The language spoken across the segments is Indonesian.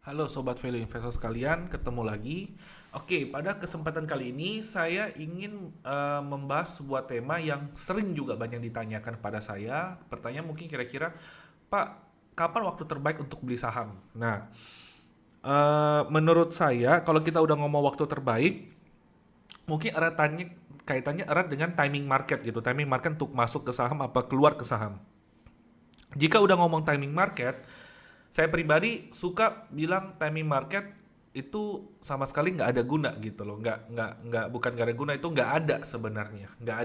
Halo Sobat Value Investor sekalian, ketemu lagi. Oke, pada kesempatan kali ini saya ingin membahas sebuah tema yang sering juga banyak ditanyakan pada saya. Pertanyaan mungkin kira-kira, Pak, kapan waktu terbaik untuk beli saham? Nah, menurut saya kalau kita udah ngomong waktu terbaik, mungkin kaitannya erat dengan timing market gitu. Timing market untuk masuk ke saham apa keluar ke saham. Jika udah ngomong timing market, saya pribadi suka bilang timing market itu sama sekali nggak ada guna gitu loh, nggak bukan nggak ada guna, itu nggak ada sebenarnya, nggak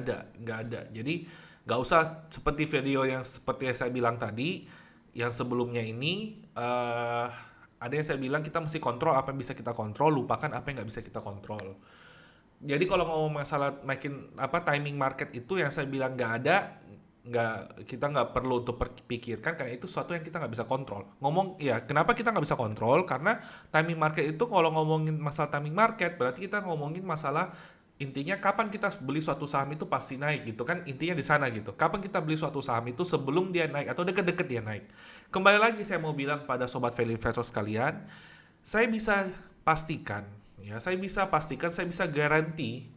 ada. Jadi nggak usah seperti video yang seperti yang saya bilang tadi, yang sebelumnya ini ada yang saya bilang kita mesti kontrol apa yang bisa kita kontrol, lupakan apa yang nggak bisa kita kontrol. Jadi kalau ngomong masalah makin apa timing market itu yang saya bilang nggak ada, nggak kita nggak perlu untuk pikirkan karena itu sesuatu yang kita nggak bisa kontrol. Ngomong ya kenapa kita nggak bisa kontrol? Karena timing market itu kalau ngomongin masalah timing market berarti kita ngomongin masalah intinya kapan kita beli suatu saham itu pasti naik gitu kan, intinya di sana gitu. Kapan kita beli suatu saham itu sebelum dia naik atau deket-deket dia naik. Kembali lagi saya mau bilang pada sobat value investor sekalian, saya bisa pastikan, saya bisa garansi,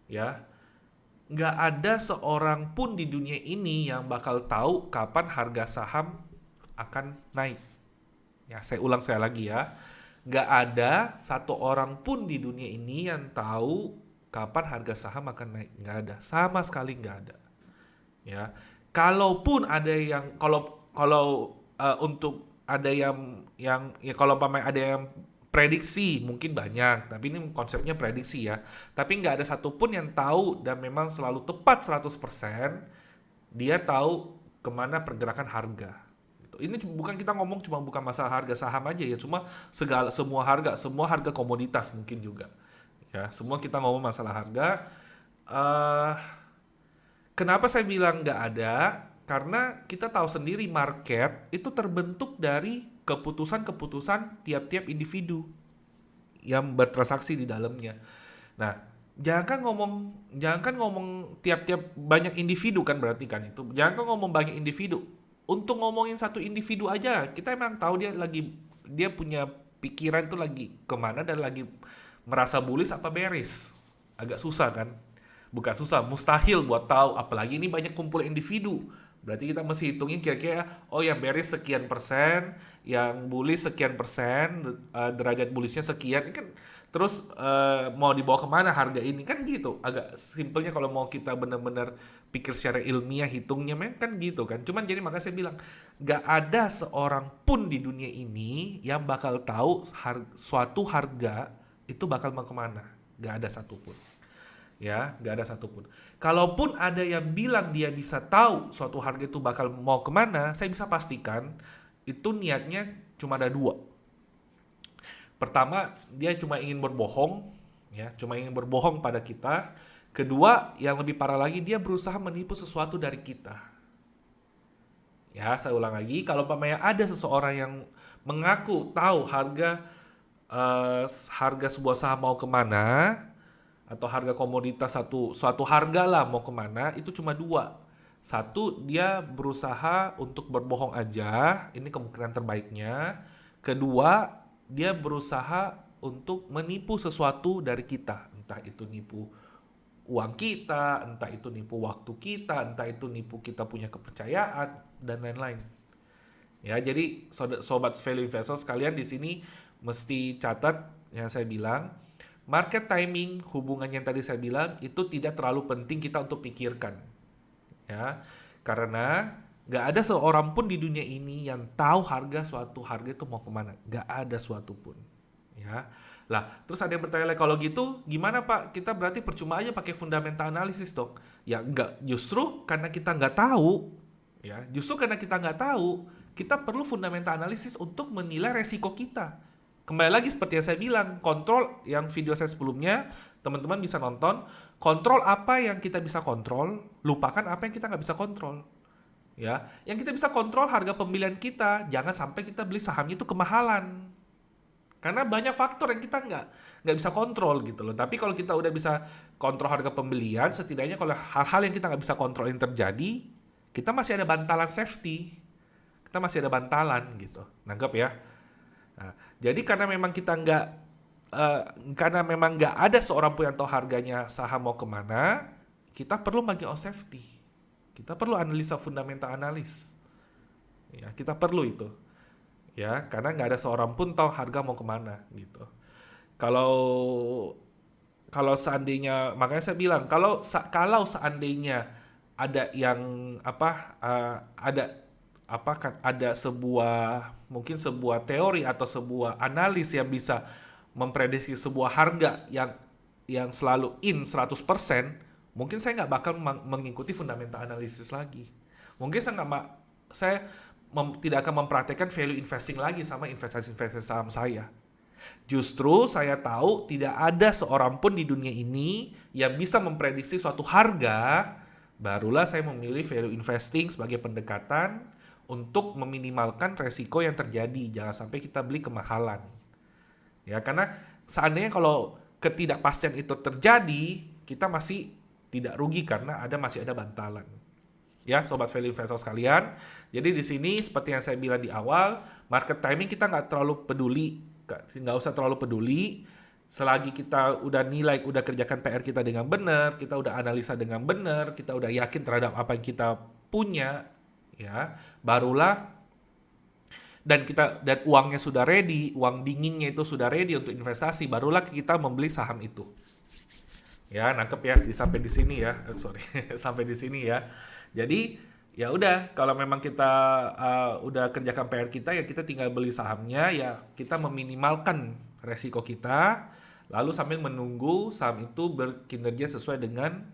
ya, nggak ada seorang pun di dunia ini yang bakal tahu kapan harga saham akan naik. Ya, saya ulang sekali lagi ya, nggak ada satu orang pun di dunia ini yang tahu kapan harga saham akan naik. Nggak ada, sama sekali nggak ada. Ya, kalaupun ada yang kalau untuk ada yang ya kalau pamer ada yang prediksi mungkin banyak, tapi ini konsepnya prediksi ya, tapi nggak ada satupun yang tahu dan memang selalu tepat 100% dia tahu kemana pergerakan harga gitu. Ini bukan kita ngomong cuma bukan masalah harga saham aja ya, cuma semua harga komoditas mungkin juga ya, semua kita ngomong masalah harga. eh Kenapa saya bilang nggak ada? Karena kita tahu sendiri market itu terbentuk dari keputusan-keputusan tiap-tiap individu yang bertransaksi di dalamnya. Nah, jangan kan ngomong tiap-tiap banyak individu kan berarti kan itu. Jangan kan ngomong banyak individu. Untuk ngomongin satu individu aja, kita emang tahu dia punya pikiran tuh lagi kemana dan lagi merasa bullish apa bearish. Agak susah kan? Bukan susah, mustahil buat tahu. Apalagi ini banyak kumpul individu. Berarti kita mesti hitungin kira-kira, oh yang bearish sekian persen, yang bullish sekian persen, derajat bullishnya sekian. Ini kan terus mau dibawa kemana harga ini kan gitu. Agak simpelnya kalau mau kita benar-benar pikir secara ilmiah hitungnya memang kan gitu kan. Cuman jadi makanya saya bilang nggak ada seorang pun di dunia ini yang bakal tahu suatu harga itu bakal mau kemana. Nggak ada satupun, ya nggak ada satupun. Kalaupun ada yang bilang dia bisa tahu suatu harga itu bakal mau kemana, saya bisa pastikan itu niatnya cuma ada dua. Pertama, dia cuma ingin berbohong, ya cuma ingin berbohong pada kita. Kedua, yang lebih parah lagi, dia berusaha menipu sesuatu dari kita. Ya, saya ulang lagi, kalau pamannya ada seseorang yang mengaku tahu harga sebuah saham mau kemana, atau harga komoditas suatu harga lah mau kemana, itu cuma dua. Satu, dia berusaha untuk berbohong aja, ini kemungkinan terbaiknya. Kedua, dia berusaha untuk menipu sesuatu dari kita, entah itu nipu uang kita, entah itu nipu waktu kita, entah itu nipu kita punya kepercayaan dan lain-lain. Ya, jadi sobat value investor sekalian di sini mesti catat yang saya bilang, market timing hubungan yang tadi saya bilang itu tidak terlalu penting kita untuk pikirkan. Ya, karena nggak ada seorang pun di dunia ini yang tahu suatu harga itu mau kemana. Nggak ada suatu pun. Ya, lah terus ada yang bertanya kalau gitu gimana Pak? Kita berarti percuma aja pakai fundamental analysis dong? Ya nggak, justru karena kita nggak tahu, ya justru karena kita nggak tahu, kita perlu fundamental analysis untuk menilai resiko kita. Kembali lagi seperti yang saya bilang, kontrol yang video saya sebelumnya, teman-teman bisa nonton, kontrol apa yang kita bisa kontrol, lupakan apa yang kita nggak bisa kontrol. Ya, yang kita bisa kontrol harga pembelian kita, jangan sampai kita beli sahamnya itu kemahalan. Karena banyak faktor yang kita nggak bisa kontrol gitu loh. Tapi kalau kita udah bisa kontrol harga pembelian, setidaknya kalau hal-hal yang kita nggak bisa kontrol yang terjadi, kita masih ada bantalan safety. Kita masih ada bantalan gitu. Nanggap ya. Nah, jadi karena memang nggak ada seorang pun yang tahu harganya saham mau kemana, kita perlu margin of safety. Kita perlu analisa fundamental analis. Ya, kita perlu itu. Ya, karena nggak ada seorang pun tahu harga mau kemana gitu. Kalau kalau seandainya, makanya saya bilang kalau seandainya ada yang ada sebuah mungkin sebuah teori atau sebuah analis yang bisa memprediksi sebuah harga yang selalu in 100%, mungkin saya nggak bakal mengikuti fundamental analysis lagi. Mungkin saya tidak akan mempraktekkan value investing lagi sama investasi-investasi saham saya. Justru saya tahu tidak ada seorang pun di dunia ini yang bisa memprediksi suatu harga, barulah saya memilih value investing sebagai pendekatan untuk meminimalkan resiko yang terjadi. Jangan sampai kita beli kemahalan. Ya, karena seandainya kalau ketidakpastian itu terjadi, kita masih tidak rugi karena masih ada bantalan. Ya, sobat value investor sekalian. Jadi di sini seperti yang saya bilang di awal, market timing kita nggak usah terlalu peduli. Selagi kita udah kerjakan PR kita dengan benar, kita udah analisa dengan benar, kita udah yakin terhadap apa yang kita punya, ya, barulah dan uangnya sudah ready, uang dinginnya itu sudah ready untuk investasi, barulah kita membeli saham itu. Ya, nangkep ya, sampai di sini ya. Sorry, sampai di sini ya. Jadi, ya udah, kalau memang kita udah kerjakan PR kita, ya kita tinggal beli sahamnya, ya kita meminimalkan resiko kita, lalu sambil menunggu saham itu berkinerja sesuai dengan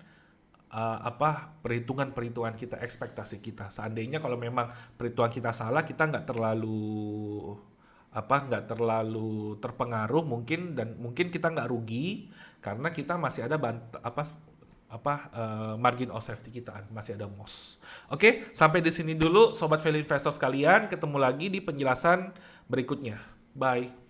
perhitungan-perhitungan kita, ekspektasi kita. Seandainya kalau memang perhitungan kita salah, kita nggak terlalu terpengaruh mungkin, dan mungkin kita nggak rugi karena kita masih ada margin of safety kita, masih ada MOS. Oke, sampai di sini dulu sobat value investor sekalian, ketemu lagi di penjelasan berikutnya. Bye.